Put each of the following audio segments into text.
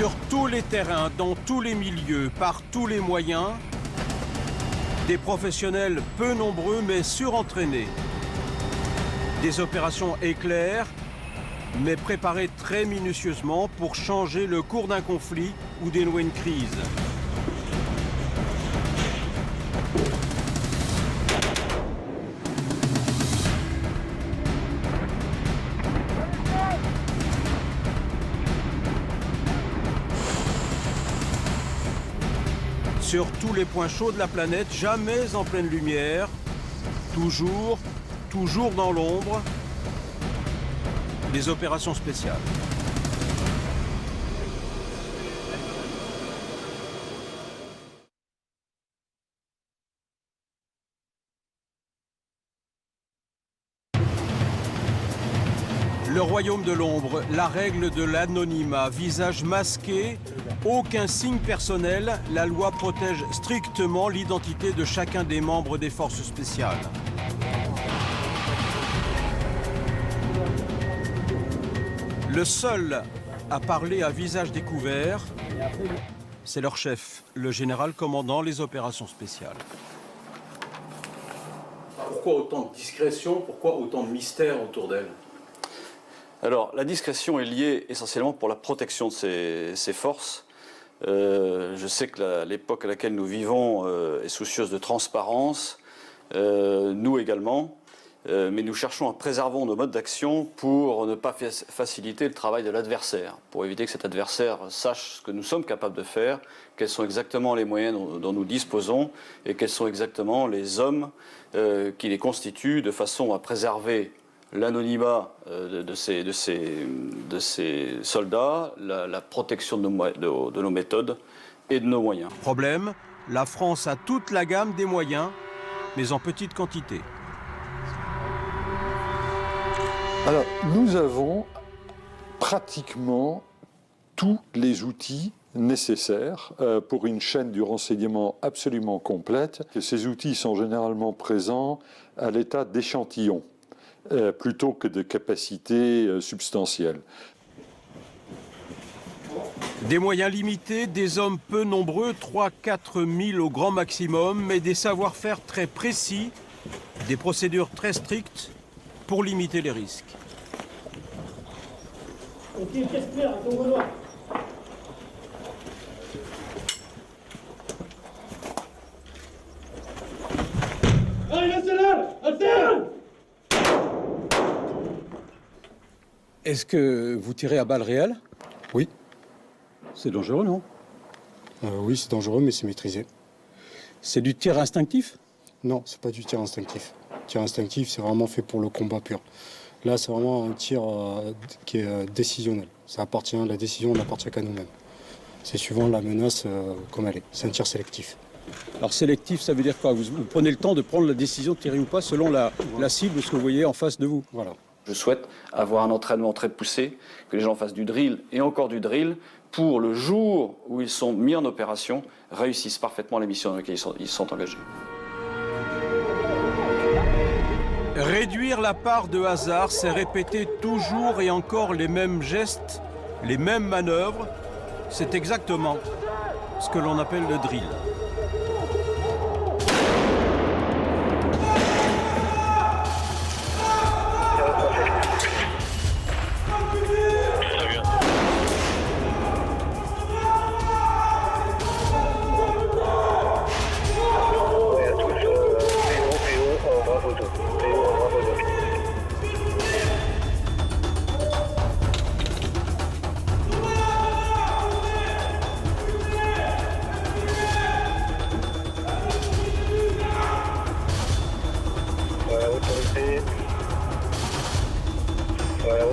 Sur tous les terrains, dans tous les milieux, par tous les moyens, des professionnels peu nombreux mais surentraînés. Des opérations éclairs, mais préparées très minutieusement pour changer le cours d'un conflit ou dénouer une crise. Sur tous les points chauds de la planète, jamais en pleine lumière, toujours dans l'ombre, les opérations spéciales. Le royaume de l'ombre, la règle de l'anonymat, visage masqué, aucun signe personnel, la loi protège strictement l'identité de chacun des membres des forces spéciales. Le seul à parler à visage découvert, c'est leur chef, le général commandant les opérations spéciales. Pourquoi autant de discrétion, pourquoi autant de mystère autour d'elle ? Alors, la discrétion est liée essentiellement pour la protection de ces forces. Je sais que l'époque à laquelle nous vivons est soucieuse de transparence, nous également, mais nous cherchons à préserver nos modes d'action pour ne pas faciliter le travail de l'adversaire, pour éviter que cet adversaire sache ce que nous sommes capables de faire, quels sont exactement les moyens dont nous disposons et quels sont exactement les hommes qui les constituent, de façon à préserver l'anonymat de ces soldats, la protection de nos méthodes et de nos moyens. Problème, la France a toute la gamme des moyens, mais en petite quantité. Alors, nous avons pratiquement tous les outils nécessaires pour une chaîne du renseignement absolument complète. Ces outils sont généralement présents à l'état d'échantillon, plutôt que de capacités substantielles. Des moyens limités, des hommes peu nombreux, 3-4 000 au grand maximum, mais des savoir-faire très précis, des procédures très strictes pour limiter les risques. Est-ce que vous tirez à balles réelles? Oui. C'est dangereux, non? Oui, c'est dangereux, mais c'est maîtrisé. C'est du tir instinctif? Non, c'est pas du tir instinctif. Le tir instinctif, c'est vraiment fait pour le combat pur. Là, c'est vraiment un tir qui est décisionnel. La décision n'appartient qu'à nous-mêmes. C'est suivant la menace comme elle est. C'est un tir sélectif. Alors sélectif, ça veut dire quoi? Vous prenez le temps de prendre la décision de tirer ou pas selon la cible, ce que vous voyez en face de vous? Voilà. Je souhaite avoir un entraînement très poussé, que les gens fassent du drill et encore du drill, pour le jour où ils sont mis en opération, réussissent parfaitement les missions dans lesquelles ils sont engagés. Réduire la part de hasard, c'est répéter toujours et encore les mêmes gestes, les mêmes manœuvres. C'est exactement ce que l'on appelle le drill.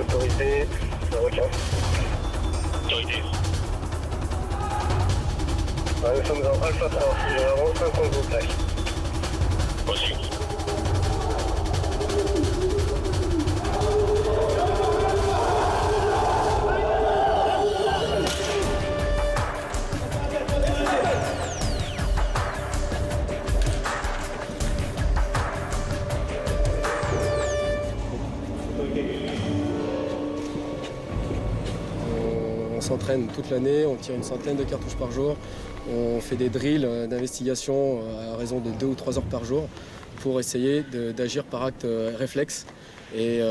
Autorité, requin. Autorité. Nous sommes en Alpha 3, j'ai vraiment 50 gros plaques. Reçu. s'entraîne toute l'année, on tire une centaine de cartouches par jour. On fait des drills d'investigation à raison de 2 ou 3 heures par jour pour essayer d'agir par acte réflexe et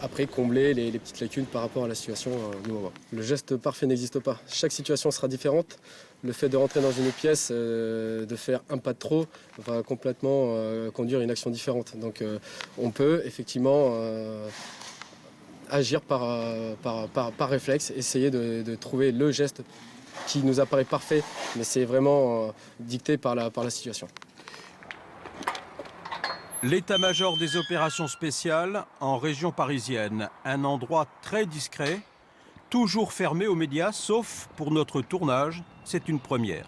après combler les petites lacunes par rapport à la situation du moment. Le geste parfait n'existe pas. Chaque situation sera différente. Le fait de rentrer dans une pièce, de faire un pas de trop, va complètement conduire à une action différente. Donc on peut effectivement agir par réflexe, essayer de trouver le geste qui nous apparaît parfait, mais c'est vraiment dicté par la situation. L'état-major des opérations spéciales en région parisienne, un endroit très discret, toujours fermé aux médias, sauf pour notre tournage, c'est une première.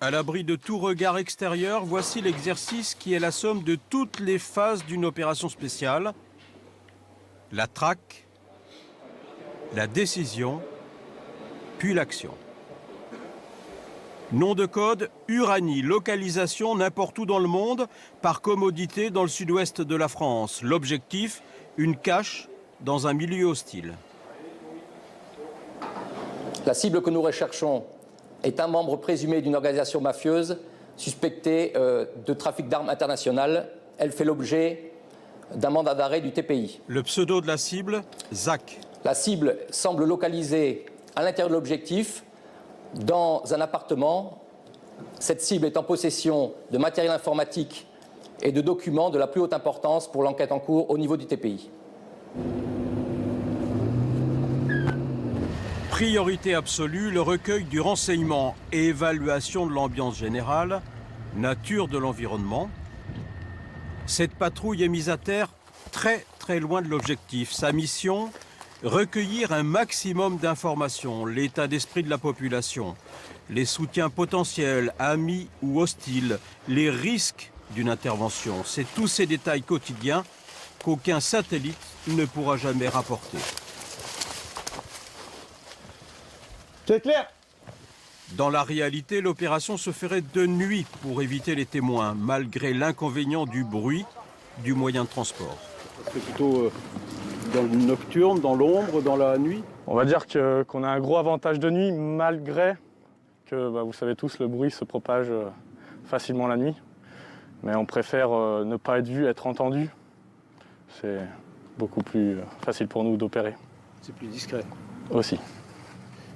À l'abri de tout regard extérieur, voici l'exercice qui est la somme de toutes les phases d'une opération spéciale. La traque, la décision, puis l'action. Nom de code, Uranie, localisation n'importe où dans le monde, par commodité dans le sud-ouest de la France. L'objectif, une cache dans un milieu hostile. La cible que nous recherchons est un membre présumé d'une organisation mafieuse suspectée de trafic d'armes internationales. Elle fait l'objet d'un mandat d'arrêt du TPI. Le pseudo de la cible, Zach. La cible semble localisée à l'intérieur de l'objectif, dans un appartement. Cette cible est en possession de matériel informatique et de documents de la plus haute importance pour l'enquête en cours au niveau du TPI. Priorité absolue, le recueil du renseignement et évaluation de l'ambiance générale, nature de l'environnement. Cette patrouille est mise à terre très loin de l'objectif. Sa mission, recueillir un maximum d'informations, l'état d'esprit de la population, les soutiens potentiels, amis ou hostiles, les risques d'une intervention. C'est tous ces détails quotidiens qu'aucun satellite ne pourra jamais rapporter. C'est clair. Dans la réalité, l'opération se ferait de nuit pour éviter les témoins, malgré l'inconvénient du bruit du moyen de transport. C'est plutôt dans le nocturne, dans l'ombre, dans la nuit? On va dire qu'on a un gros avantage de nuit, malgré que, vous savez tous, le bruit se propage facilement la nuit. Mais on préfère ne pas être vu, être entendu. C'est beaucoup plus facile pour nous d'opérer. C'est plus discret. Aussi.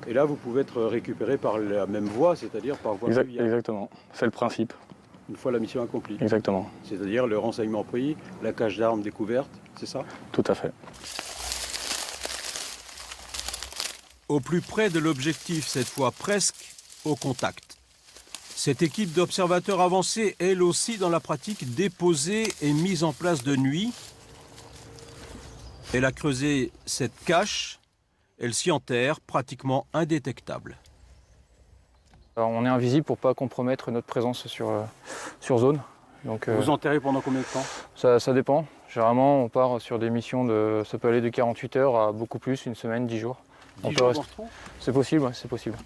Et là, vous pouvez être récupéré par la même voie, c'est-à-dire par voie fluviale. Exactement, c'est le principe. Une fois la mission accomplie. Exactement. C'est-à-dire le renseignement pris, la cache d'armes découverte, c'est ça? Tout à fait. Au plus près de l'objectif, cette fois presque au contact. Cette équipe d'observateurs avancés, elle aussi dans la pratique, déposée et mise en place de nuit. Elle a creusé cette cache, elle s'y enterre, pratiquement indétectable. Alors, on est invisible pour ne pas compromettre notre présence sur zone. Donc, vous enterrez pendant combien de temps? Ça dépend. Généralement, on part sur des missions ça peut aller de 48 heures à beaucoup plus, une semaine, 10 jours. 10 jours dans ce trou? C'est possible, ouais, c'est possible.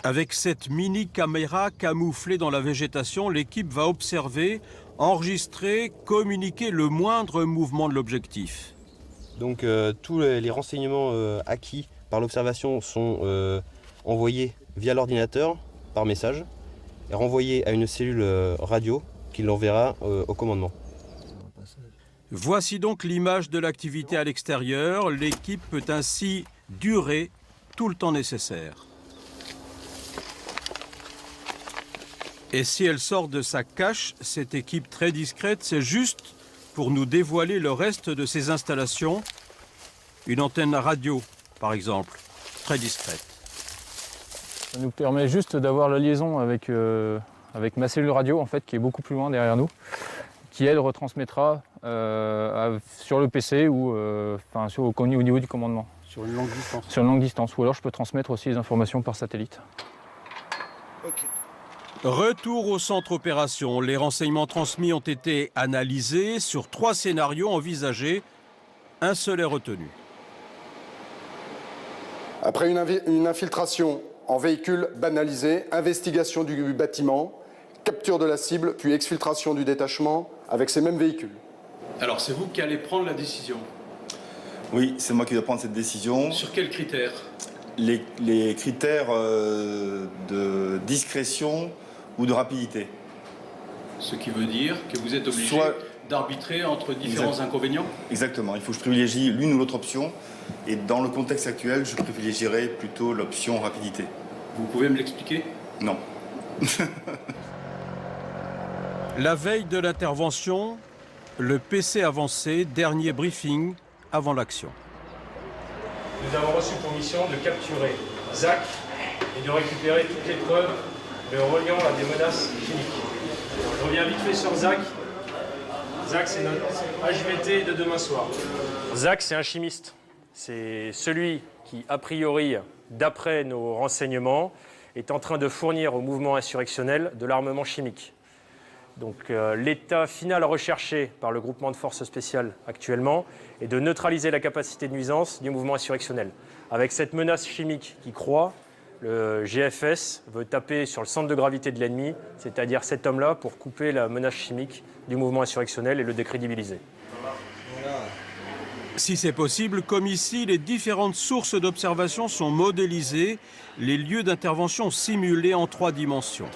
Avec cette mini caméra camouflée dans la végétation, l'équipe va observer, enregistrer, communiquer le moindre mouvement de l'objectif. Donc tous les renseignements acquis par l'observation sont envoyés via l'ordinateur par message et renvoyés à une cellule radio qui l'enverra au commandement. Voici donc l'image de l'activité à l'extérieur. L'équipe peut ainsi durer tout le temps nécessaire. Et si elle sort de sa cache, cette équipe très discrète, c'est juste pour nous dévoiler le reste de ses installations. Une antenne radio, par exemple, très discrète. Ça nous permet juste d'avoir la liaison avec ma cellule radio, en fait, qui est beaucoup plus loin derrière nous, qui, elle, retransmettra sur le PC ou au niveau du commandement. Sur une longue distance? Sur une longue distance, ou alors je peux transmettre aussi les informations par satellite. Ok. Retour au centre opération. Les renseignements transmis ont été analysés sur 3 scénarios envisagés. Un seul est retenu. Après une infiltration en véhicule banalisé, investigation du bâtiment, capture de la cible, puis exfiltration du détachement avec ces mêmes véhicules. Alors c'est vous qui allez prendre la décision. Oui, c'est moi qui dois prendre cette décision. Sur quels critères? Les critères de discrétion ou de rapidité. Ce qui veut dire que vous êtes obligé d'arbitrer entre différents inconvénients? Exactement, il faut que je privilégie l'une ou l'autre option. Et dans le contexte actuel, je privilégierais plutôt l'option rapidité. Vous pouvez me l'expliquer? Non. La veille de l'intervention, le PC avancé, dernier briefing avant l'action. Nous avons reçu pour mission de capturer Zach et de récupérer toutes les preuves le reliant à des menaces chimiques. Je reviens vite fait sur Zach. Zach, c'est notre HVT de demain soir. Zach, c'est un chimiste. C'est celui qui, a priori, d'après nos renseignements, est en train de fournir au mouvement insurrectionnel de l'armement chimique. Donc l'état final recherché par le groupement de forces spéciales actuellement est de neutraliser la capacité de nuisance du mouvement insurrectionnel. Avec cette menace chimique qui croît, le GFS veut taper sur le centre de gravité de l'ennemi, c'est-à-dire cet homme-là, pour couper la menace chimique du mouvement insurrectionnel et le décrédibiliser. Si c'est possible, comme ici, les différentes sources d'observation sont modélisées, les lieux d'intervention simulés en 3 dimensions.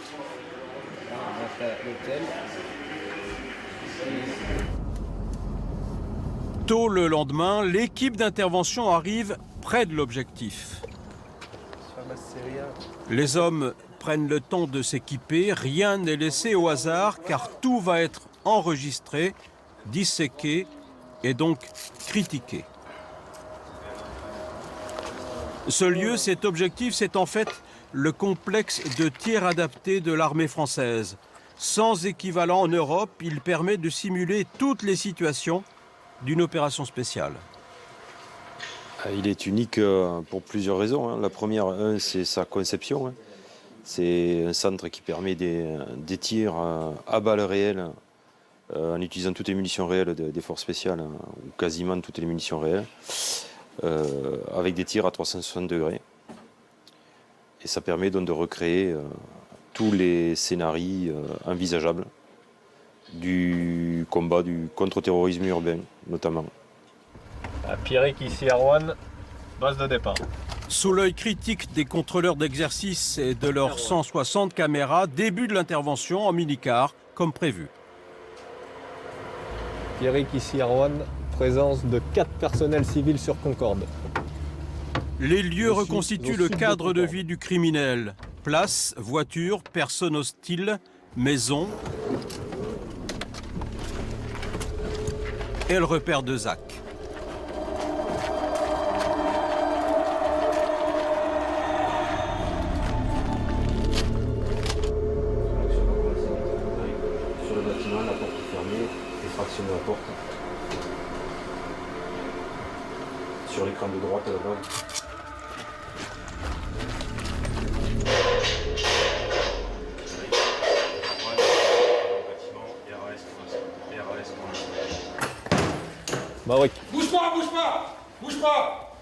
Tôt le lendemain, l'équipe d'intervention arrive près de l'objectif. Les hommes prennent le temps de s'équiper, rien n'est laissé au hasard car tout va être enregistré, disséqué et donc critiqué. Ce lieu, cet objectif, c'est en fait le complexe de tir adapté de l'armée française. Sans équivalent en Europe, il permet de simuler toutes les situations d'une opération spéciale. Il est unique pour plusieurs raisons. La première, c'est sa conception. C'est un centre qui permet des tirs à balles réelles en utilisant toutes les munitions réelles des forces spéciales, ou quasiment toutes les munitions réelles, avec des tirs à 360 degrés. Et ça permet donc de recréer tous les scénarios envisageables du combat du contre-terrorisme urbain, notamment. Pierrick ici à Rouen, base de départ. Sous l'œil critique des contrôleurs d'exercice et de leurs 160 caméras, début de l'intervention en minicar, comme prévu. Pierrick ici à Rouen, présence de 4 personnels civils sur Concorde. Les lieux reconstituent le cadre de vie du criminel. Place, voiture, personnes hostiles, maison et le repère de Zach. Sur le bâtiment, la porte est fermée, extraction de la porte. Sur l'écran de droite là-bas. Maverick. Bouge pas, bouge pas, bouge pas,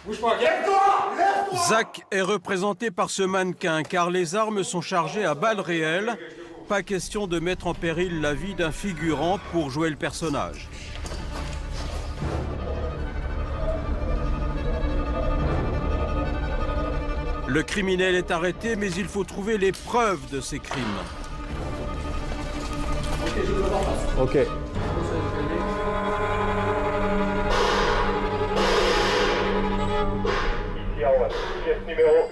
bouge pas, lève-toi, lève-toi. Zach est représenté par ce mannequin car les armes sont chargées à balles réelles. Pas question de mettre en péril la vie d'un figurant pour jouer le personnage. Le criminel est arrêté, mais il faut trouver les preuves de ses crimes. Ok. Pièce numéro 1.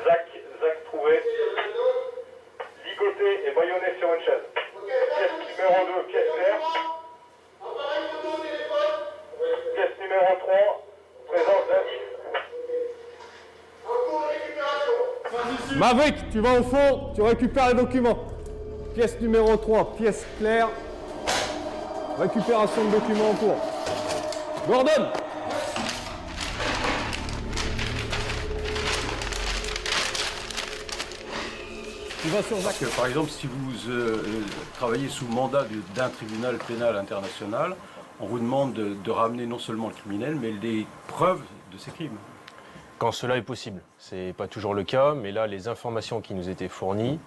Zach trouvé. Ligoté et bâillonné sur une chaise. Pièce numéro 2, pièce claire. Pièce numéro 3, présence d'indice. Maverick, tu vas au fond, tu récupères les documents. Pièce numéro 3, pièce claire. Récupération de documents en cours. Gordon! Tu vas sur Zach. Parce que, par exemple, si vous travaillez sous mandat d'un tribunal pénal international, on vous demande de ramener non seulement le criminel, mais les preuves de ses crimes. quand cela est possible. Ce n'est pas toujours le cas, mais là, les informations qui nous étaient fournies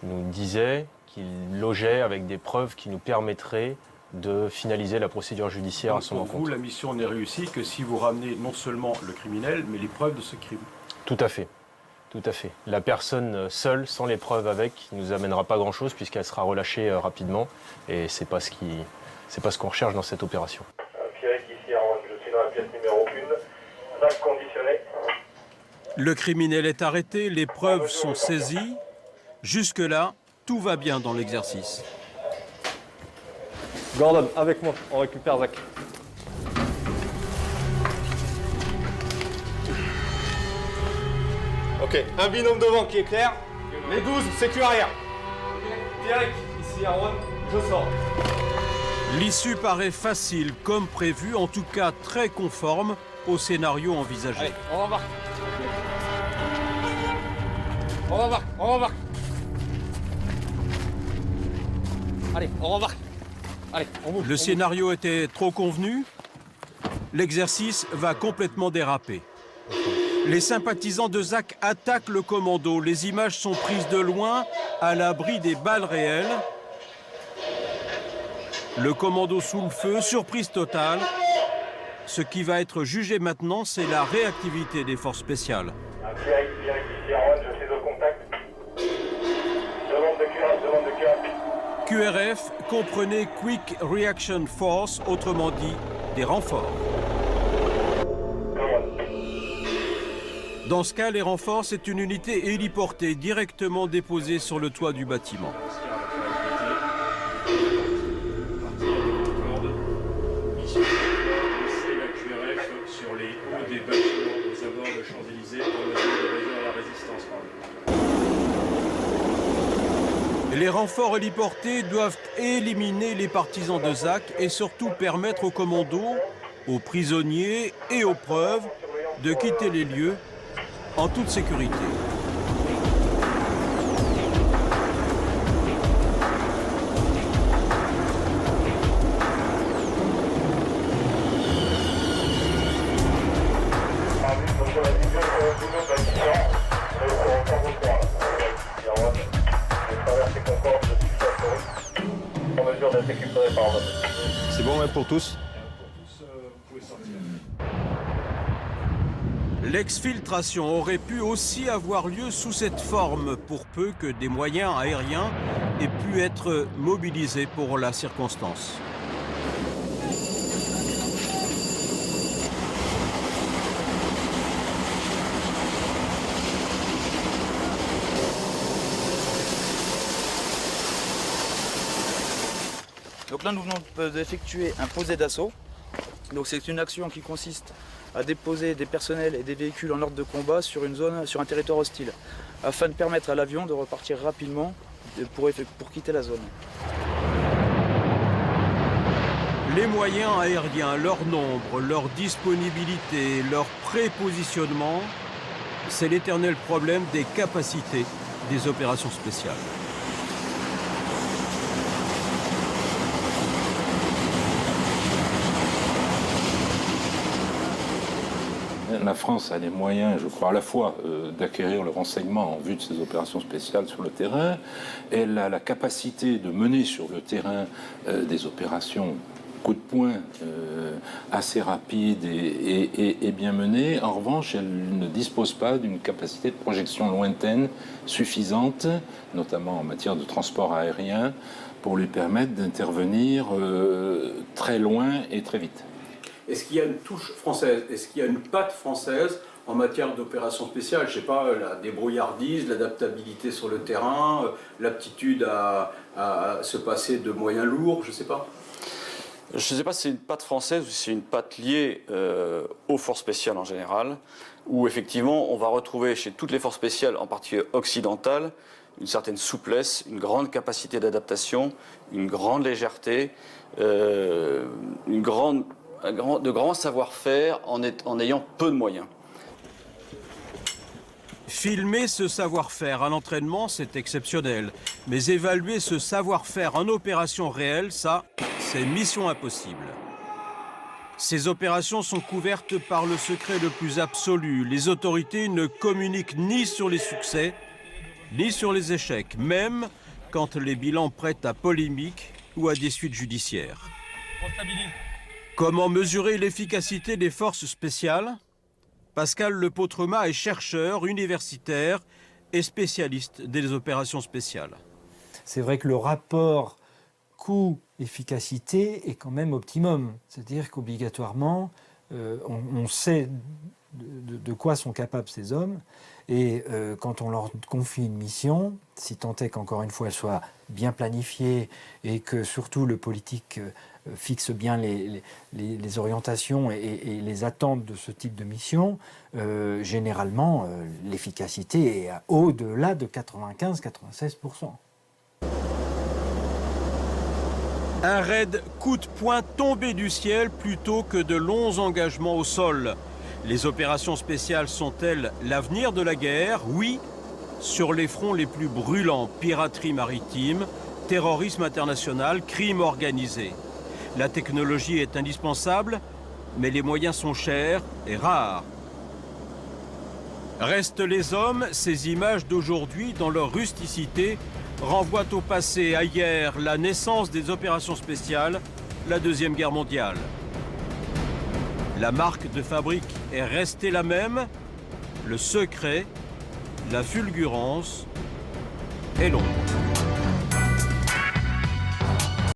nous disaient qu'il logeait avec des preuves qui nous permettraient de finaliser la procédure judiciaire à son encontre. Pour vous, la mission n'est réussie que si vous ramenez non seulement le criminel, mais les preuves de ce crime. Tout à fait. Tout à fait. La personne seule, sans les preuves avec, ne nous amènera pas grand-chose puisqu'elle sera relâchée rapidement. Et c'est pas ce qu'on recherche dans cette opération. Pierrick ici, je suis dans la pièce numéro 1, ZAC conditionné. Le criminel est arrêté, les preuves sont saisies. Jusque-là, tout va bien dans l'exercice. Gordon, avec moi, on récupère Zach. Ok, un binôme devant qui est clair. Les 12, sécu arrière. Pierrick, ici Aaron, je sors. L'issue paraît facile, comme prévu, en tout cas très conforme au scénario envisagé. Allez, on embarque. On embarque. Allez, on rembarque. Allez, on bouge. Le scénario était trop convenu. L'exercice va complètement déraper. Les sympathisants de Zach attaquent le commando. Les images sont prises de loin, à l'abri des balles réelles. Le commando sous le feu, surprise totale. Ce qui va être jugé maintenant, c'est la réactivité des forces spéciales. Pierrick ici, Aaron, je suis au contact. Demande de QRF. QRF, comprenez Quick Reaction Force, autrement dit, des renforts. Dans ce cas, les renforts, c'est une unité héliportée directement déposée sur le toit du bâtiment. Les renforts héliportés doivent éliminer les partisans de Zach et surtout permettre aux commandos, aux prisonniers et aux preuves de quitter les lieux en toute sécurité. C'est bon pour tous? L'exfiltration aurait pu aussi avoir lieu sous cette forme, pour peu que des moyens aériens aient pu être mobilisés pour la circonstance. Donc là, nous venons d'effectuer un posé d'assaut. Donc c'est une action qui consiste à déposer des personnels et des véhicules en ordre de combat sur une zone, sur un territoire hostile, afin de permettre à l'avion de repartir rapidement pour quitter la zone. Les moyens aériens, leur nombre, leur disponibilité, leur prépositionnement, c'est l'éternel problème des capacités des opérations spéciales. La France a les moyens, je crois, à la fois d'acquérir le renseignement en vue de ces opérations spéciales sur le terrain. Elle a la capacité de mener sur le terrain des opérations coup de poing assez rapides et bien menées. En revanche, elle ne dispose pas d'une capacité de projection lointaine suffisante, notamment en matière de transport aérien, pour lui permettre d'intervenir très loin et très vite. Est-ce qu'il y a une touche française? Est-ce qu'il y a une patte française en matière d'opérations spéciales? Je ne sais pas, la débrouillardise, l'adaptabilité sur le terrain, l'aptitude à se passer de moyens lourds, je ne sais pas. Je ne sais pas si c'est une patte française ou si c'est une patte liée aux forces spéciales en général, où effectivement on va retrouver chez toutes les forces spéciales, en particulier occidentales, une certaine souplesse, une grande capacité d'adaptation, une grande légèreté, de grands savoir-faire en ayant peu de moyens. Filmer ce savoir-faire à l'entraînement, c'est exceptionnel. Mais évaluer ce savoir-faire en opération réelle, ça, c'est mission impossible. Ces opérations sont couvertes par le secret le plus absolu. Les autorités ne communiquent ni sur les succès, ni sur les échecs, même quand les bilans prêtent à polémique ou à des suites judiciaires. Comment mesurer l'efficacité des forces spéciales? Pascal Lepautrema est chercheur universitaire et spécialiste des opérations spéciales. C'est vrai que le rapport coût-efficacité est quand même optimum. C'est-à-dire qu'obligatoirement, on sait de quoi sont capables ces hommes. Et quand on leur confie une mission, si tant est qu'encore une fois elle soit bien planifiée et que surtout le politique fixe bien les orientations et les attentes de ce type de mission, généralement l'efficacité est au-delà de 95-96%. Un raid coup de poing tombé du ciel plutôt que de longs engagements au sol. Les opérations spéciales sont-elles l'avenir de la guerre? Oui, sur les fronts les plus brûlants, piraterie maritime, terrorisme international, crime organisé. La technologie est indispensable, mais les moyens sont chers et rares. Restent les hommes, ces images d'aujourd'hui, dans leur rusticité, renvoient au passé, à hier, la naissance des opérations spéciales, la Deuxième Guerre mondiale. La marque de fabrique est restée la même, le secret, la fulgurance et l'ombre.